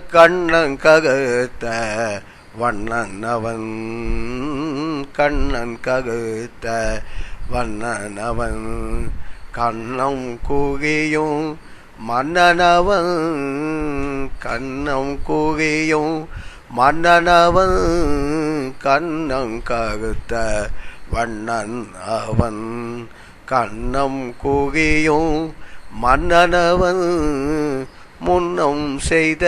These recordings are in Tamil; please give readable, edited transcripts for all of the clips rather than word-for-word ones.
கண்ணன் ககுத்த வண்ணனவன் கண்ணன் ககுத்த வண்ணனவன் கண்ணம் கூகியும் மன்னனவன் கண்ணம் கூகியும் மன்னனவன் கண்ணம் ககுத்த வண்ணன் அவன் கண்ணம் கூகியும் மன்னனவன் முன்னம் செய்த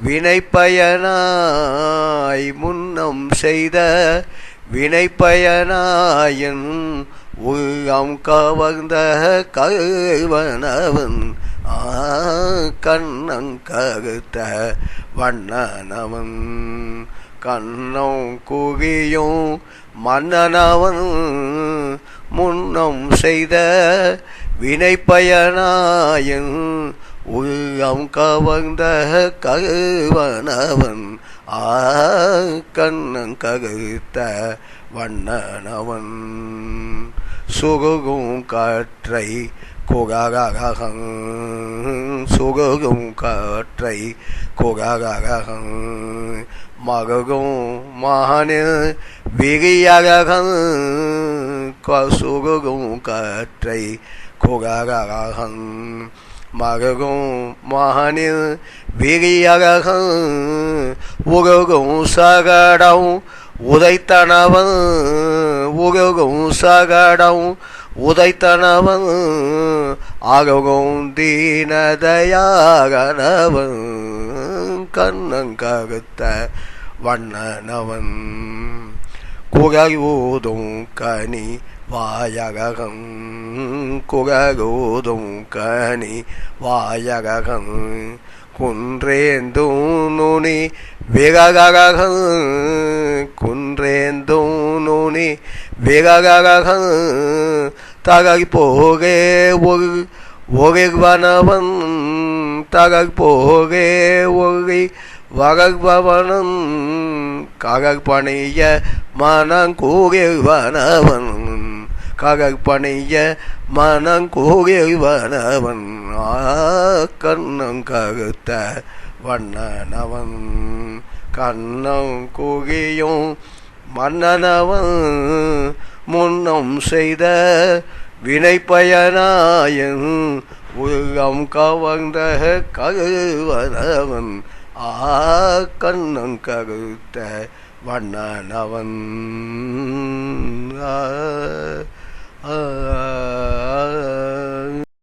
வினைப்பயனாய் முன்னம் செய்த வினைப்பயனாயன் உள்ளம் கவர்ந்த கல்வனவன் கண்ணன் ககுத்த வண்ணனவன் கண்ணம் குகியும் மன்னனவன் முன்னம் செய்த வினைப்பயனாயன் உள்ளம் கவர்ந்த கல்வனவன் கண்ணன் ககுத்த வண்ணனவன் சுகுகும் காற்றை குகககம் சுகுகும் காற்றை குகககம் மகுகும் மகனில் விகியகம் சுகுகும் காற்றை குகககம் மகுகும் மகனில் விகியகம் உகுகும் சகடம் உதைத்தனவன் உகுகும் சகடம் உதைத்தனவன் ஆகும் தீனதயாகனவன் கண்ணன் ககுத்த வண்ணனவன் குகூதும் கனி வாயகம் குகூதும் கனி வாயகம் குன்றேந்தும் நுனி விகககம் குன்றேந்தும் நுனி விகககம் தகை போகே ஒகிவனவன் தகை போகே ஒகி வகவனன் ககப்பணிய மனங்கூகிவனவன் ககப்பணிய மனங்கூகிவனவன் கண்ணம் ககுத்த வண்ணனவன் கண்ணம் குகியும் மன்னனவன் முன்னம் செய்த வினைப்பயனாயன் உள்ளம் கவர்ந்த கல்வனவன் கண்ணன் ககுத்த வண்ணனவன்